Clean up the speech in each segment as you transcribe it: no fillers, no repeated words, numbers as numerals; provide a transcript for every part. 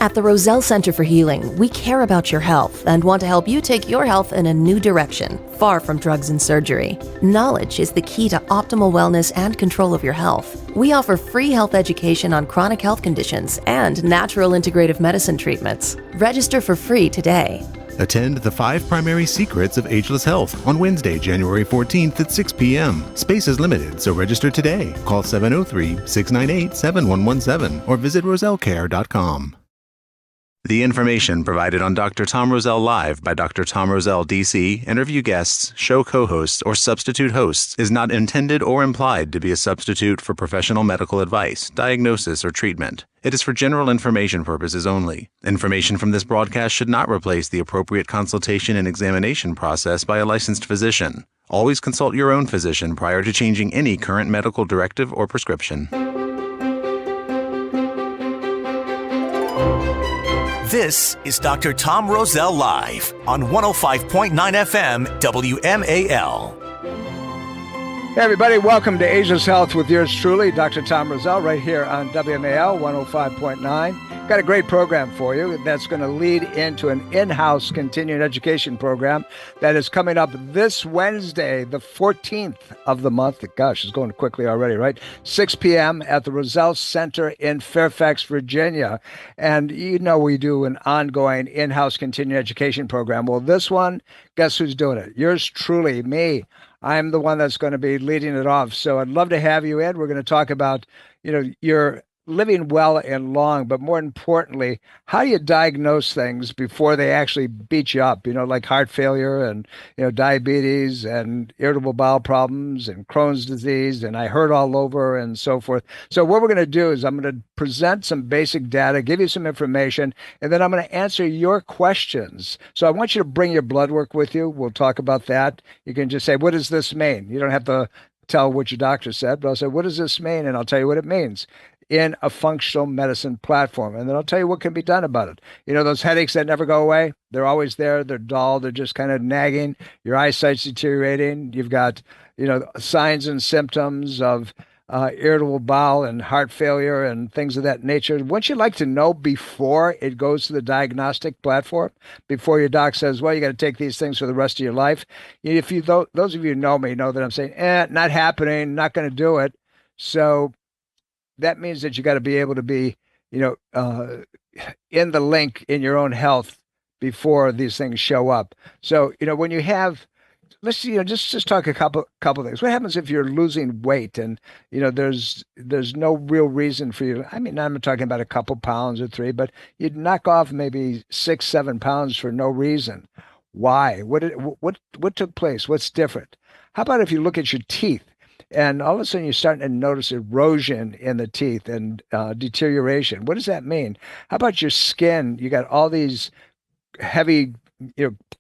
At the Roselle Center for Healing, we care about your health and want to help you take your health in a new direction, far from drugs and surgery. Knowledge is the key to optimal wellness and control of your health. We offer free health education on chronic health conditions and natural integrative medicine treatments. Register for free today. Attend the 5 Primary Secrets of Ageless Health on Wednesday, January 14th at 6 p.m. Space is limited, so register today. Call 703-698-7117 or visit rosellecare.com. The information provided on Dr. Tom Roselle Live by Dr. Tom Roselle, D.C., interview guests, show co-hosts, or substitute hosts is not intended or implied to be a substitute for professional medical advice, diagnosis, or treatment. It is for general information purposes only. Information from this broadcast should not replace the appropriate consultation and examination process by a licensed physician. Always consult your own physician prior to changing any current medical directive or prescription. This is Dr. Tom Roselle Live on 105.9 FM WMAL. Hey everybody, welcome to Ageless Health with yours truly, Dr. Tom Roselle, right here on WMAL 105.9. Got a great program for you that's going to lead into an in-house continuing education program that is coming up this Wednesday, the 14th of the month. Gosh, it's going quickly already, right? 6 p.m. at the Roselle Center in Fairfax, Virginia. And you know we do an ongoing in-house continuing education program. Well, this one, guess who's doing it? Yours truly, me. I'm the one that's going to be leading it off. So I'd love to have you in. We're going to talk about, your living well and long, but more importantly, how do you diagnose things before they actually beat you up, like heart failure and, diabetes and irritable bowel problems and Crohn's disease and I hurt all over and so forth. So what we're going to do is I'm going to present some basic data, give you some information, and then I'm going to answer your questions. So I want you to bring your blood work with you. We'll talk about that. You can just say, what does this mean? You don't have to tell what your doctor said, but I'll say, what does this mean? And I'll tell you what it means in a functional medicine platform. And then I'll tell you what can be done about it. Those headaches that never go away, they're always there. They're dull. They're just kind of nagging. Your eyesight's deteriorating. You've got, signs and symptoms of irritable bowel and heart failure and things of that nature. Wouldn't you like to know before it goes to the diagnostic platform, before your doc says, well, you got to take these things for the rest of your life? If those of you who know me know that I'm saying, not happening, not going to do it. So that means that you got to be able to be, in the link in your own health before these things show up. So, when you have, let's see, just talk a couple things. What happens if you're losing weight and, there's no real reason for you? I mean, I'm talking about a couple pounds or 3, but you'd knock off maybe 6-7 pounds for no reason. Why? What took place? What's different? How about if you look at your teeth? And all of a sudden, you're starting to notice erosion in the teeth and deterioration. What does that mean? How about your skin? You got all these heavy,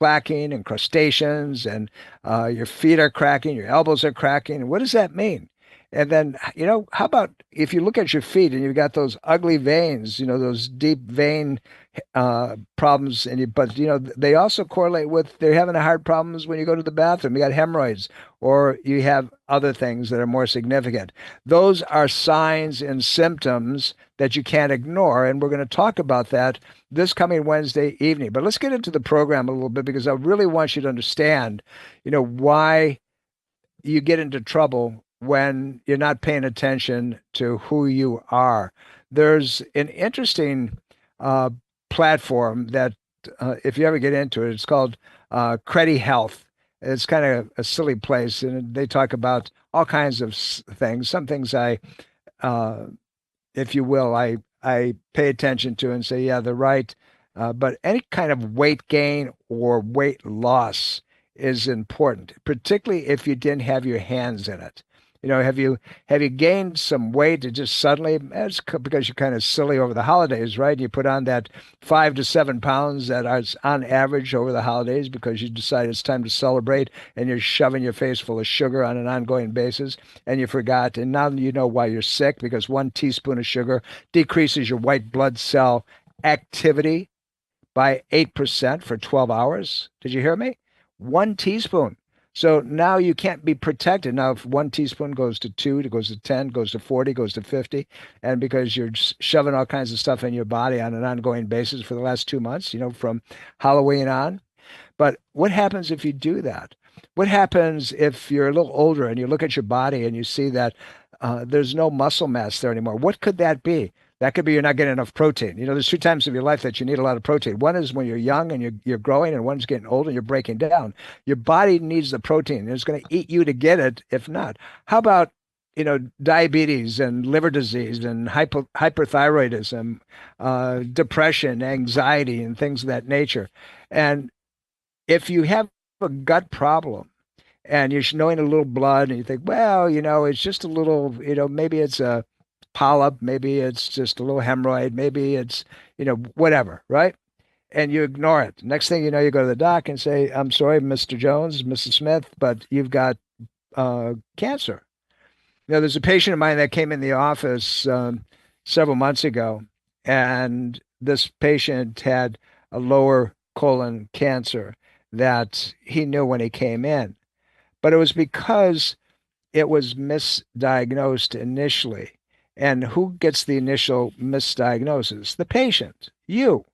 plaquing and crustaceans, and your feet are cracking, your elbows are cracking. What does that mean? And then, how about if you look at your feet and you've got those ugly veins, those deep vein problems, but they also correlate with they're having heart problems when you go to the bathroom. You got hemorrhoids, or you have other things that are more significant. Those are signs and symptoms that you can't ignore, and we're going to talk about that this coming Wednesday evening. But let's get into the program a little bit, because I really want you to understand, why you get into trouble when you're not paying attention to who you are. There's an interesting platform that, if you ever get into it, it's called Integrative Health. It's kind of a silly place, and they talk about all kinds of things. Some things I, if you will, I pay attention to and say, yeah, they're right. But any kind of weight gain or weight loss is important, particularly if you didn't have your hands in it. Have you gained some weight and just suddenly, it's because you're kind of silly over the holidays, right? You put on that 5 to 7 pounds that is on average over the holidays because you decide it's time to celebrate, and you're shoving your face full of sugar on an ongoing basis, and you forgot. And now you know why you're sick, because 1 teaspoon of sugar decreases your white blood cell activity by 8% for 12 hours. Did you hear me? 1 teaspoon. So now you can't be protected. Now, if 1 teaspoon goes to 2, it goes to 10, goes to 40, goes to 50, and because you're shoving all kinds of stuff in your body on an ongoing basis for the last 2 months, from Halloween on. But what happens if you do that? What happens if you're a little older and you look at your body and you see that there's no muscle mass there anymore? What could that be? That could be you're not getting enough protein. There's 2 times of your life that you need a lot of protein. One is when you're young and you're growing, and one's getting old and you're breaking down. Your body needs the protein. It's going to eat you to get it, if not. How about diabetes and liver disease and hyperthyroidism, depression, anxiety, and things of that nature? And if you have a gut problem and you're knowing a little blood and you think, well, it's just a little, maybe it's a polyp, maybe it's just a little hemorrhoid, maybe it's, whatever, right? And you ignore it. Next thing you know, you go to the doc and say, I'm sorry, Mr. Jones, Mrs. Smith, but you've got cancer. There's a patient of mine that came in the office several months ago, and this patient had a lower colon cancer that he knew when he came in. But it was because it was misdiagnosed initially. And who gets the initial misdiagnosis? The patient, you.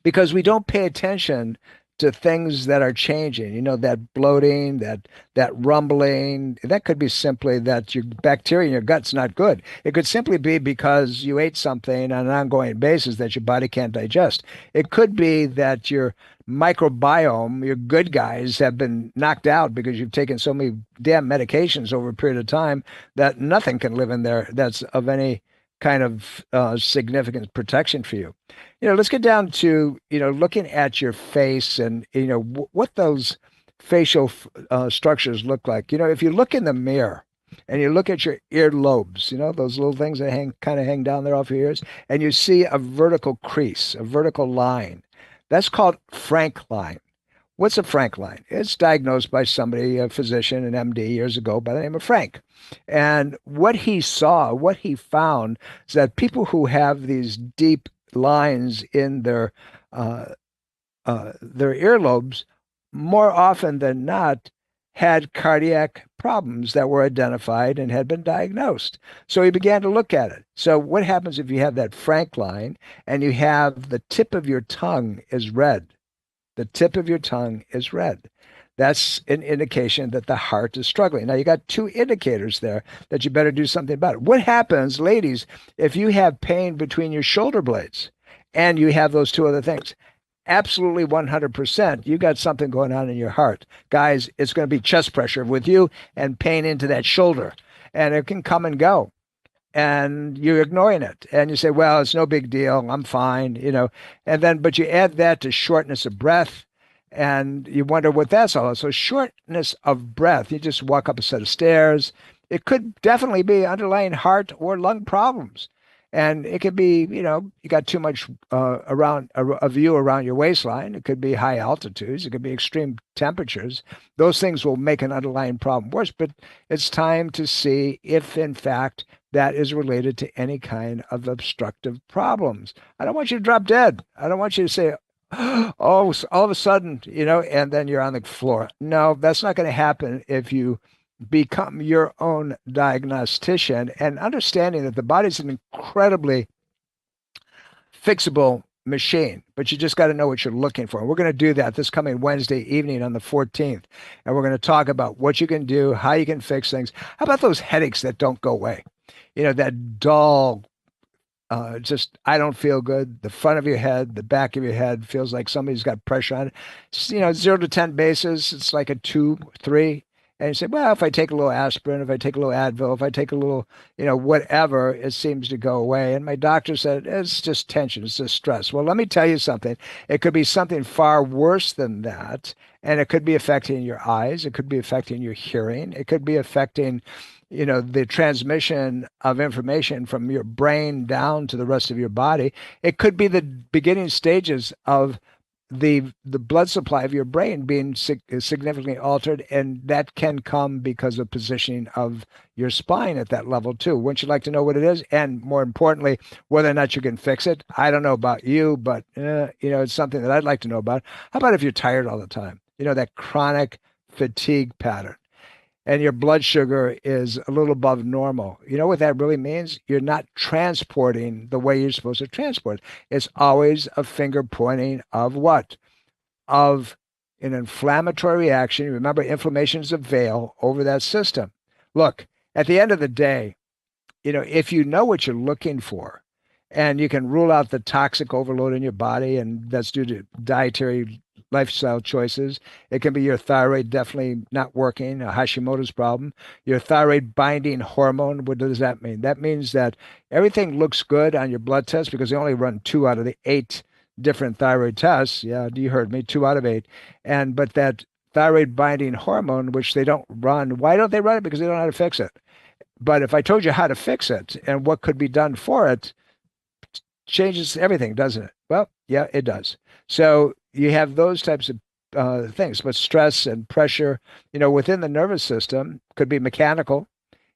Because we don't pay attention to things that are changing, that bloating, that rumbling. That could be simply that your bacteria in your gut's not good. It could simply be because you ate something on an ongoing basis that your body can't digest. It could be that your microbiome, your good guys, have been knocked out because you've taken so many damn medications over a period of time that nothing can live in there that's of any kind of significant protection for you. Let's get down to, looking at your face and, what those facial structures look like. If you look in the mirror and you look at your earlobes, those little things that hang down there off your ears, and you see a vertical crease, a vertical line, that's called frank line. What's a frank line? It's diagnosed by somebody, a physician, an MD years ago by the name of Frank. And what he saw, what he found is that people who have these deep lines in their earlobes, more often than not, had cardiac problems that were identified and had been diagnosed. So he began to look at it. So what happens if you have that frank line and you have the tip of your tongue is red? The tip of your tongue is red. That's an indication that the heart is struggling. Now, you got 2 indicators there that you better do something about it. What happens, ladies, if you have pain between your shoulder blades and you have those 2 other things? Absolutely 100%. You got something going on in your heart. Guys, it's going to be chest pressure with you and pain into that shoulder. And it can come and go. And you're ignoring it. And you say, well, it's no big deal. I'm fine, And then, but you add that to shortness of breath, and you wonder what that's all about. So shortness of breath, you just walk up a set of stairs. It could definitely be underlying heart or lung problems. And it could be, you got too much around a view around your waistline. It could be high altitudes. It could be extreme temperatures. Those things will make an underlying problem worse. But it's time to see if, in fact, that is related to any kind of obstructive problems. I don't want you to drop dead. I don't want you to say, oh, all of a sudden, and then you're on the floor. No, that's not going to happen if you become your own diagnostician, and understanding that the body's an incredibly fixable machine, but you just got to know what you're looking for. And we're going to do that this coming Wednesday evening on the 14th. And we're going to talk about what you can do, how you can fix things. How about those headaches that don't go away? That dull, just, I don't feel good. The front of your head, the back of your head feels like somebody's got pressure on it. 0 to 10 basis, it's like a 2, 3. And you say, well, if I take a little aspirin, if I take a little Advil, if I take a little, whatever, it seems to go away. And my doctor said, it's just tension, it's just stress. Well, let me tell you something. It could be something far worse than that. And it could be affecting your eyes. It could be affecting your hearing. It could be affecting, the transmission of information from your brain down to the rest of your body. It could be the beginning stages of the blood supply of your brain being significantly altered, and that can come because of positioning of your spine at that level too. Wouldn't you like to know what it is? And more importantly, whether or not you can fix it? I don't know about you, but it's something that I'd like to know about. How about if you're tired all the time? That chronic fatigue pattern, and your blood sugar is a little above normal. You know what that really means? You're not transporting the way you're supposed to transport. It's always a finger pointing of what? Of an inflammatory reaction. Remember, inflammation is a veil over that system. Look, at the end of the day, if you know what you're looking for and you can rule out the toxic overload in your body, and that's due to dietary lifestyle choices. It can be your thyroid definitely not working, a Hashimoto's problem, your thyroid binding hormone. What does that mean? That means that everything looks good on your blood test because they only run 2 out of the 8 different thyroid tests. Yeah, you heard me, 2 out of 8. But that thyroid binding hormone, which they don't run, why don't they run it? Because they don't know how to fix it. But if I told you how to fix it and what could be done for it, changes everything, doesn't it? Well, yeah, it does. So you have those types of things, but stress and pressure, within the nervous system could be mechanical.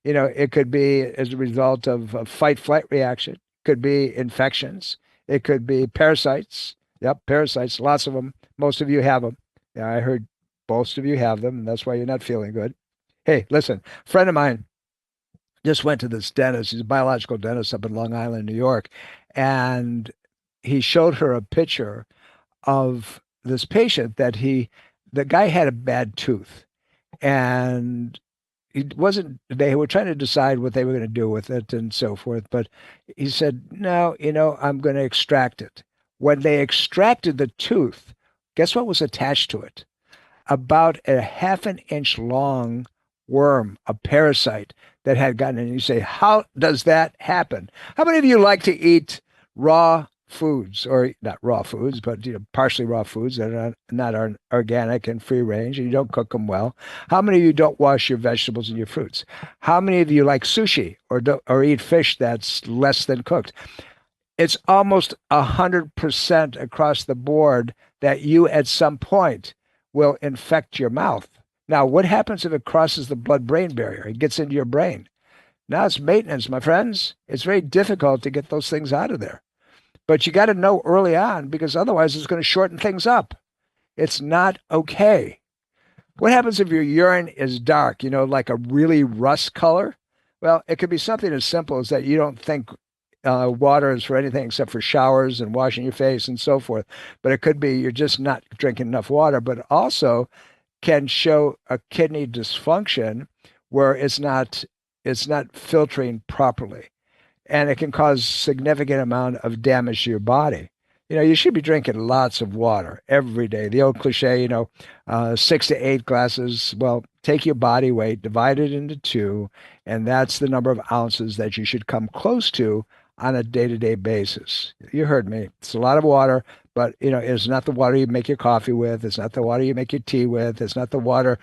It could be as a result of a fight-flight reaction. Could be infections. It could be parasites. Yep, parasites, lots of them. Most of you have them. Yeah, I heard most of you have them, and that's why you're not feeling good. Hey, listen, a friend of mine just went to this dentist. He's a biological dentist up in Long Island, New York. And he showed her a picture of this patient the guy had a bad tooth. And they were trying to decide what they were going to do with it and so forth. But he said, no, I'm going to extract it. When they extracted the tooth, guess what was attached to it? About a half an inch long worm, a parasite that had gotten in. You say, how does that happen? How many of you like to eat raw foods, or not raw foods, but partially raw foods that are not organic and free range, and you don't cook them well? How many of you don't wash your vegetables and your fruits? How many of you like sushi or eat fish that's less than cooked? It's almost 100% across the board that you at some point will infect your mouth. Now, what happens if it crosses the blood-brain barrier? It gets into your brain. Now it's maintenance, my friends. It's very difficult to get those things out of there. But you got to know early on, because otherwise it's going to shorten things up. It's not okay. What happens if your urine is dark, like a really rust color? Well, it could be something as simple as that you don't think water is for anything except for showers and washing your face and so forth. But it could be you're just not drinking enough water, but also can show a kidney dysfunction where it's not filtering properly, and it can cause significant amount of damage to your body. You should be drinking lots of water every day. The old cliche, 6 to 8 glasses. Well, take your body weight, divide it into 2, and that's the number of ounces that you should come close to on a day-to-day basis. You heard me. It's a lot of water, but it's not the water you make your coffee with. It's not the water you make your tea with. It's not the water,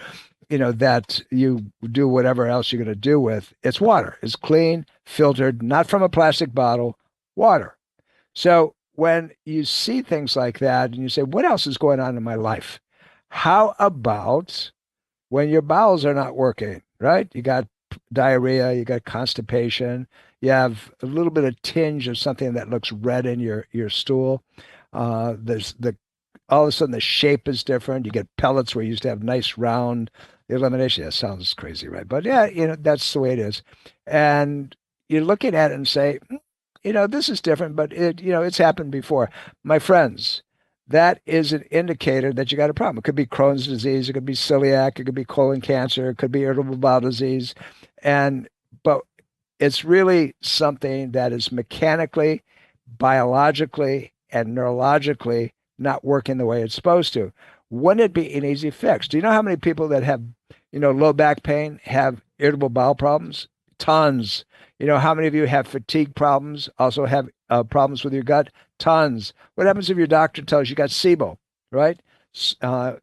that you do whatever else you're going to do with. It's water. It's clean, filtered, not from a plastic bottle, water. So when you see things like that and you say, what else is going on in my life? How about when your bowels are not working, right? You got diarrhea, you got constipation, you have a little bit of tinge of something that looks red in your stool. There's all of a sudden the shape is different. You get pellets where you used to have nice round elimination. That sounds crazy, right? But yeah, that's the way it is. And you're looking at it and say, this is different, but it's happened before. My friends, that is an indicator that you got a problem. It could be Crohn's disease, it could be celiac, it could be colon cancer, it could be irritable bowel disease. But it's really something that is mechanically, biologically, and neurologically not working the way it's supposed to. Wouldn't it be an easy fix? Do you know how many people that have, low back pain have irritable bowel problems? Tons. How many of you have fatigue problems, also have problems with your gut? Tons. What happens if your doctor tells you got SIBO, right?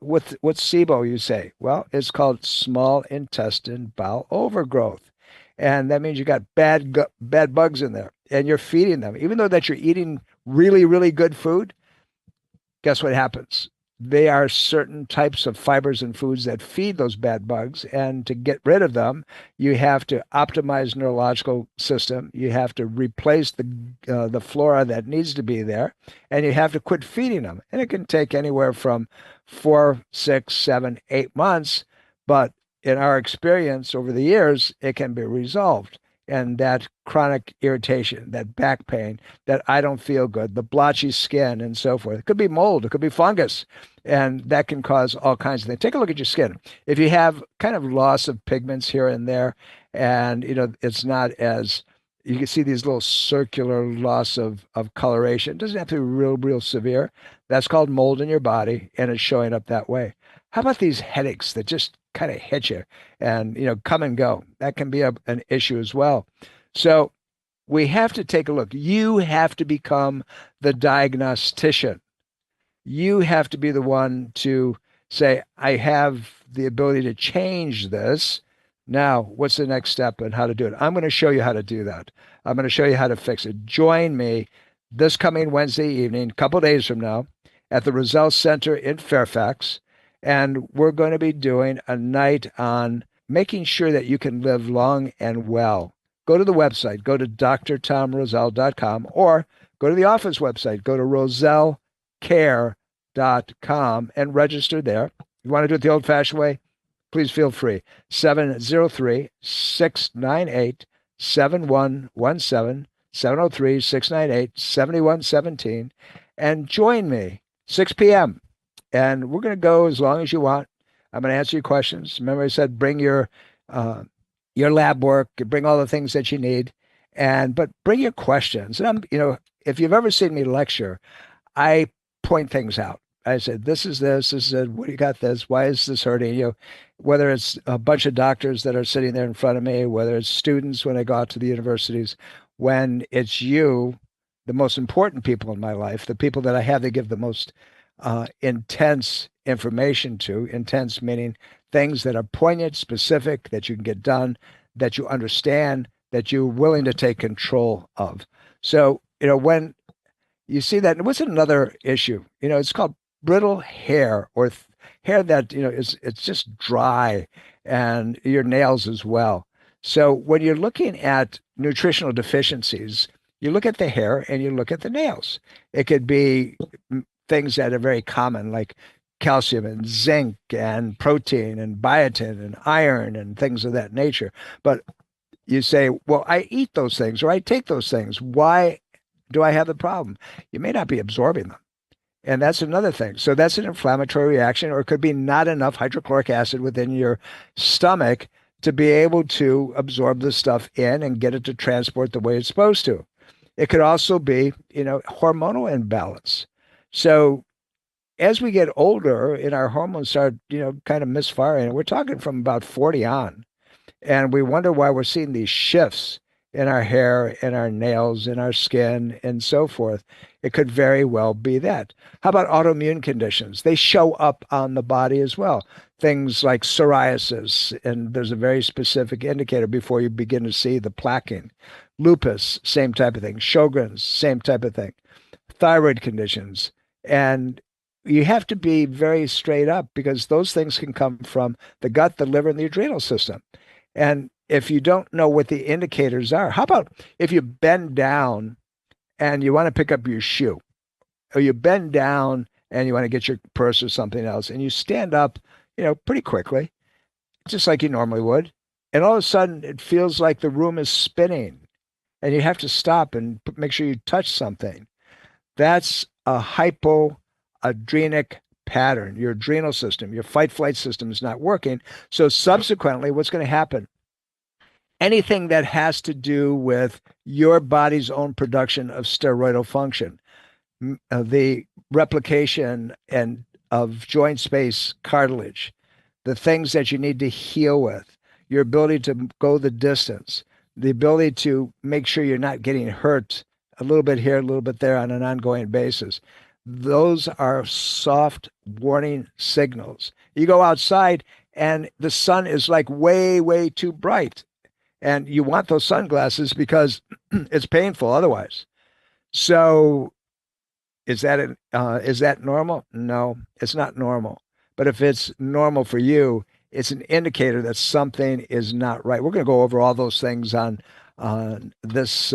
What's SIBO, you say? Well, it's called small intestine bowel overgrowth. And that means you got bad bugs in there, and you're feeding them. Even though that you're eating really, really good food, guess what happens? They are certain types of fibers and foods that feed those bad bugs. And to get rid of them, you have to optimize neurological system. You have to replace the flora that needs to be there, and you have to quit feeding them. And it can take anywhere from 4, 6, 7, 8 months But in our experience over the years, it can be resolved. And that chronic irritation, that back pain, that I don't feel good, the blotchy skin, and so forth. It could be mold, it could be fungus, and that can cause all kinds of things. Take a look at your skin. If you have kind of loss of pigments here and there, and it's not as you can see these little circular loss of coloration. It doesn't have to be real severe. That's called mold in your body, and it's showing up that way. How about these headaches that just kind of hit you and come and go? That can be an issue as well. So we have to take a look. You have to become the diagnostician. You have to be the one to say, I have the ability to change this. Now, what's the next step and how to do it? I'm going to show you how to do that. I'm going to show you how to fix it. Join me this coming Wednesday evening, a couple days from now, at the Roselle Center in Fairfax. And we're going to be doing a night on making sure that you can live long and well. Go to the website, go to drtomroselle.com, or go to the office website, go to rosellecare.com and register there. If you want to do it the old-fashioned way, please feel free. 703-698-7117, 703-698-7117, and join me, 6 p.m., and we're going to go as long as you want. I'm going to answer your questions. Remember, I said bring your lab work, bring all the things that you need, but bring your questions. And if you've ever seen me lecture, I point things out. I said, this is it. What do you got this? Why is this hurting you? Whether it's a bunch of doctors that are sitting there in front of me, whether it's students when I go out to the universities, when it's you, the most important people in my life, the people that I have to give the most intense information to, intense meaning things that are poignant, specific, that you can get done, that you understand, that you're willing to take control of. So, when you see that, what's another issue? It's called brittle hair, or hair that, it's just dry, and your nails as well. So when you're looking at nutritional deficiencies, you look at the hair and you look at the nails. It could be things that are very common, like calcium and zinc and protein and biotin and iron and things of that nature. But you say, well, I eat those things or I take those things. Why do I have the problem? You may not be absorbing them. And that's another thing. So that's an inflammatory reaction, or it could be not enough hydrochloric acid within your stomach to be able to absorb the stuff in and get it to transport the way it's supposed to. It could also be, hormonal imbalance. So as we get older and our hormones start, kind of misfiring, we're talking from about 40 on, and we wonder why we're seeing these shifts in our hair, in our nails, in our skin, and so forth. It could very well be that. How about autoimmune conditions? They show up on the body as well. Things like psoriasis, and there's a very specific indicator before you begin to see the plaquing. Lupus, same type of thing. Sjogren's, same type of thing. Thyroid conditions. And you have to be very straight up, because those things can come from the gut, the liver, and the adrenal system. And if you don't know what the indicators are, how about if you bend down and you want to pick up your shoe, or you bend down and you want to get your purse or something else, and you stand up, pretty quickly, just like you normally would. And all of a sudden it feels like the room is spinning and you have to stop and make sure you touch something. That's a hypoadrenic pattern. Your adrenal system, your fight-flight system is not working. So subsequently, what's going to happen? Anything that has to do with your body's own production of steroidal function, the replication and of joint space, cartilage, the things that you need to heal with, your ability to go the distance, the ability to make sure you're not getting hurt a little bit here, a little bit there on an ongoing basis. Those are soft warning signals. You go outside and the sun is like way too bright, and you want those sunglasses because it's painful otherwise. So is that normal? No, it's not normal. But if it's normal for you, it's an indicator that something is not right. We're going to go over all those things on this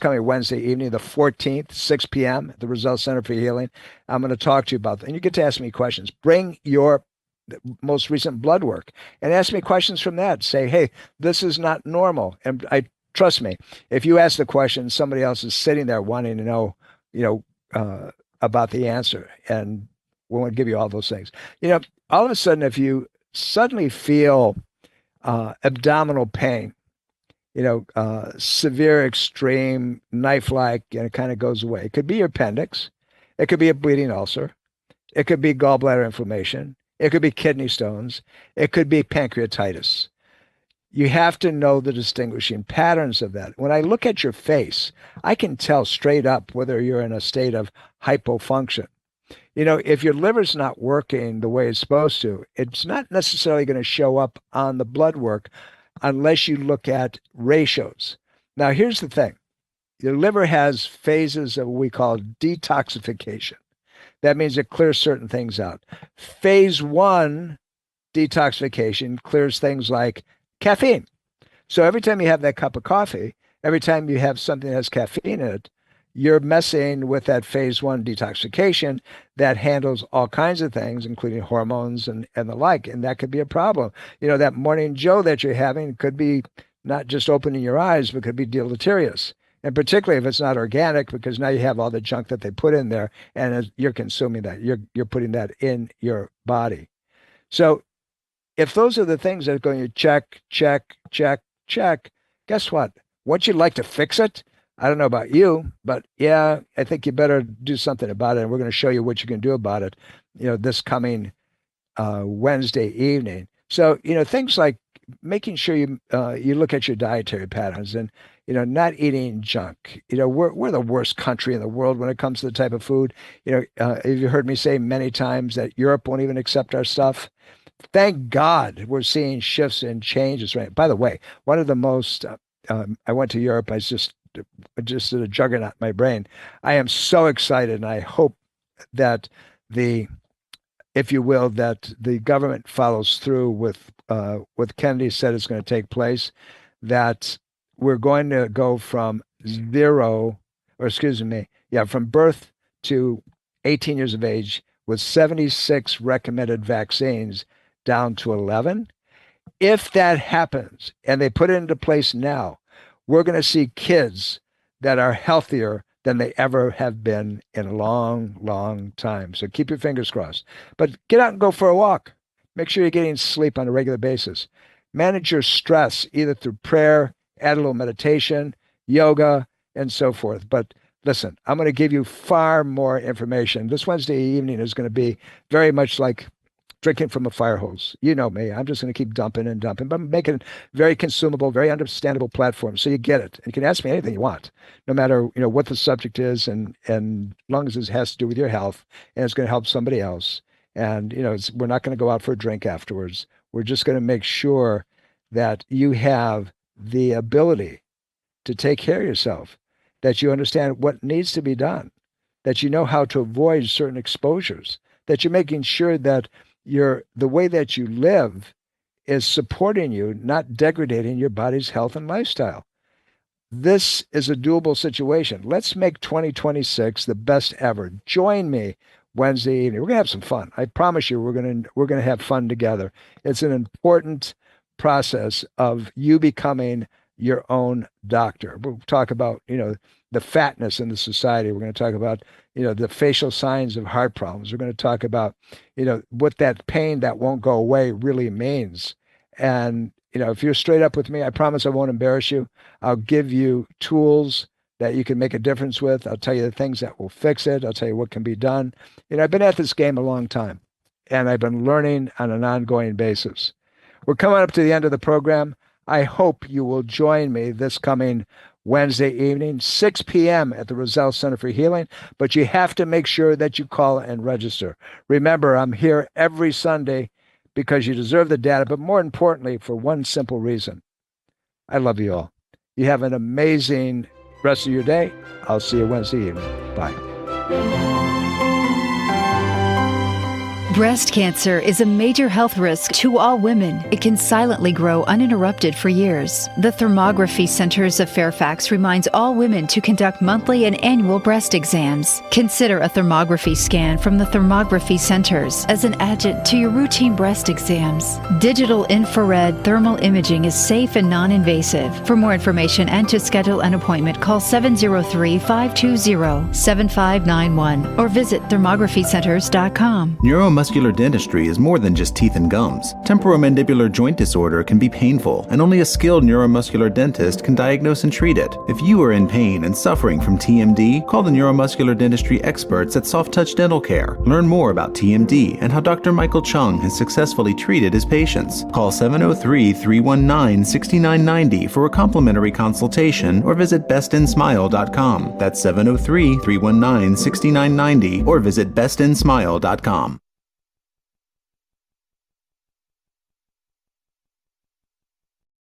coming Wednesday evening, the 14th, 6 p.m. at the Roselle Center for Healing. I'm going to talk to you about that. And you get to ask me questions. Bring your the most recent blood work and ask me questions from that. Say, hey, this is not normal. And trust me, if you ask the question, somebody else is sitting there wanting to know, about the answer. And we want to give you all those things. All of a sudden, if you suddenly feel abdominal pain, severe, extreme, knife-like, and it kind of goes away. It could be your appendix. It could be a bleeding ulcer. It could be gallbladder inflammation. It could be kidney stones. It could be pancreatitis. You have to know the distinguishing patterns of that. When I look at your face, I can tell straight up whether you're in a state of hypofunction. If your liver's not working the way it's supposed to, it's not necessarily going to show up on the blood work unless you look at ratios. Now, here's the thing. Your liver has phases of what we call detoxification. That means it clears certain things out. Phase 1 detoxification clears things like caffeine. So every time you have that cup of coffee, every time you have something that has caffeine in it, you're messing with that phase 1 detoxification that handles all kinds of things, including hormones and the like. And that could be a problem. That morning Joe that you're having could be not just opening your eyes, but could be deleterious. And particularly if it's not organic, because now you have all the junk that they put in there and as you're consuming that, you're putting that in your body. So if those are the things that are going to check, guess what? Once you'd like to fix it, I don't know about you, but yeah, I think you better do something about it. And we're going to show you what you can do about it, this coming Wednesday evening. So, things like making sure you look at your dietary patterns and, not eating junk. We're the worst country in the world when it comes to the type of food. You've heard me say many times that Europe won't even accept our stuff. Thank God we're seeing shifts and changes. Right. By the way, one of the most, I went to Europe. I just did a juggernaut in my brain. I am so excited, and I hope that if you will, that the government follows through with what Kennedy said is going to take place, that we're going to go from from birth to 18 years of age with 76 recommended vaccines down to 11. If that happens and they put it into place now, we're going to see kids that are healthier than they ever have been in a long, long time. So keep your fingers crossed. But get out and go for a walk. Make sure you're getting sleep on a regular basis. Manage your stress either through prayer, add a little meditation, yoga, and so forth. But listen, I'm going to give you far more information. This Wednesday evening is going to be very much like drinking from a fire hose. You know me. I'm just going to keep dumping and dumping, but I'm making it very consumable, very understandable platform. So you get it. And you can ask me anything you want, no matter, what the subject is. And as long as it has to do with your health and it's going to help somebody else. And, we're not going to go out for a drink afterwards. We're just going to make sure that you have the ability to take care of yourself, that you understand what needs to be done, that you know how to avoid certain exposures, that you're making sure that the way that you live is supporting you, not degrading your body's health and lifestyle. This is a doable situation. Let's make 2026 the best ever. Join me Wednesday evening. We're going to have some fun. I promise you, we're going to have fun together. It's an important process of you becoming your own doctor. We'll talk about, the fatness in the society. We're going to talk about, the facial signs of heart problems. We're going to talk about, what that pain that won't go away really means. And, if you're straight up with me, I promise I won't embarrass you. I'll give you tools that you can make a difference with. I'll tell you the things that will fix it. I'll tell you what can be done. I've been at this game a long time, and I've been learning on an ongoing basis. We're coming up to the end of the program. I hope you will join me this coming Wednesday evening, 6 p.m. at the Roselle Center for Healing, but you have to make sure that you call and register. Remember, I'm here every Sunday because you deserve the data, but more importantly, for one simple reason. I love you all. You have an amazing rest of your day. I'll see you Wednesday evening. Bye. Breast cancer is a major health risk to all women. It can silently grow uninterrupted for years. The Thermography Centers of Fairfax reminds all women to conduct monthly and annual breast exams. Consider a thermography scan from the Thermography Centers as an adjunct to your routine breast exams. Digital infrared thermal imaging is safe and non-invasive. For more information and to schedule an appointment, call 703-520-7591 or visit thermographycenters.com. Neuromuscular dentistry is more than just teeth and gums. Temporomandibular joint disorder can be painful, and only a skilled neuromuscular dentist can diagnose and treat it. If you are in pain and suffering from TMD, call the neuromuscular dentistry experts at Soft Touch Dental Care. Learn more about TMD and how Dr. Michael Chung has successfully treated his patients. Call 703-319-6990 for a complimentary consultation or visit bestinsmile.com. That's 703-319-6990 or visit bestinsmile.com.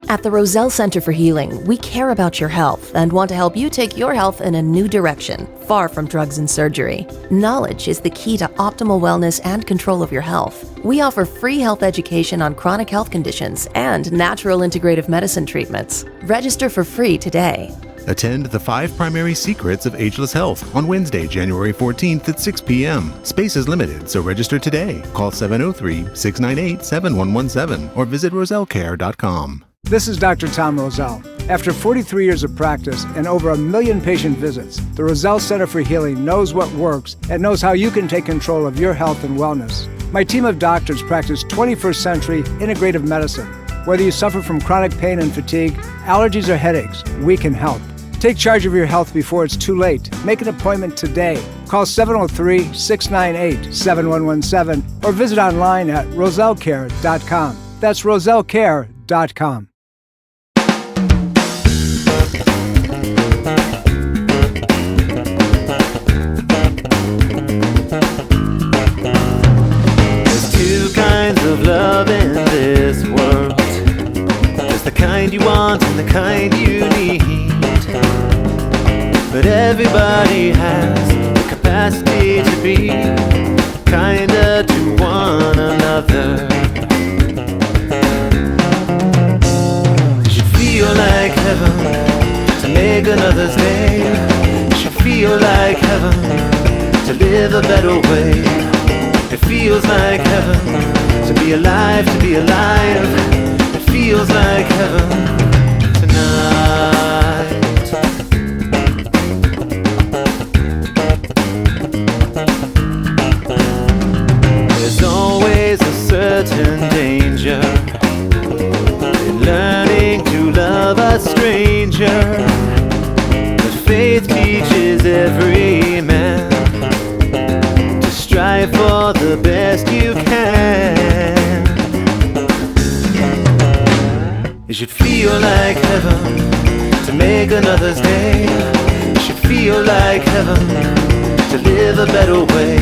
At the Roselle Center for Healing, we care about your health and want to help you take your health in a new direction, far from drugs and surgery. Knowledge is the key to optimal wellness and control of your health. We offer free health education on chronic health conditions and natural integrative medicine treatments. Register for free today. Attend the 5 Primary Secrets of Ageless Health on Wednesday, January 14th at 6 p.m. Space is limited, so register today. Call 703-698-7117 or visit rosellecare.com. This is Dr. Tom Roselle. After 43 years of practice and over 1 million patient visits, the Roselle Center for Healing knows what works and knows how you can take control of your health and wellness. My team of doctors practice 21st century integrative medicine. Whether you suffer from chronic pain and fatigue, allergies, or headaches, we can help. Take charge of your health before it's too late. Make an appointment today. Call 703-698-7117 or visit online at rosellecare.com. That's rosellecare.com. There's 2 kinds of love in this world. There's the kind you want and the kind you need. But everybody has the capacity to be kinder to one another. It should feel like heaven to make another's day. It should feel like heaven to live a better way. It feels like heaven to be alive, to be alive. It feels like heaven tonight. There's always a certain danger in learning to love a stranger. But faith teaches every man to strive for the best you can. It should feel like heaven to make another's day. It should feel like heaven to live a better way.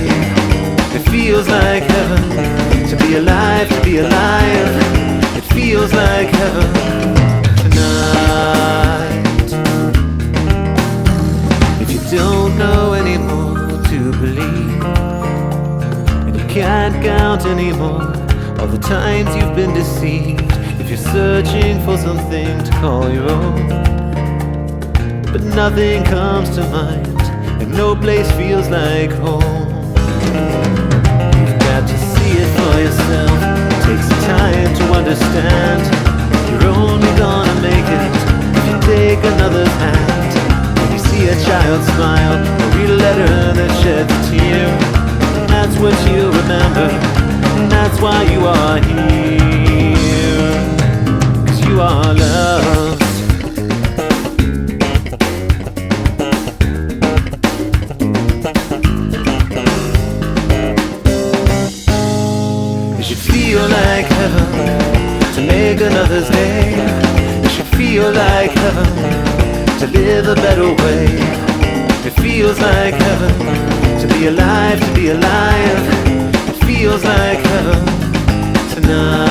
It feels like heaven to be alive, to be alive. It feels like heaven tonight. If you don't know anymore to believe, and you can't count anymore all the times you've been deceived, if you're searching for something to call your own, but nothing comes to mind and no place feels like home, you've got to see it for yourself. Take some time to understand. You're only gonna make it if you take another's hand. When you see a child smile or read a letter that sheds a tear, that's what you remember, and that's why you are here, 'cause you are loved. It should feel like heaven to make another's day. It should feel like heaven to live a better way. It feels like heaven to be alive, to be alive. It feels like heaven tonight.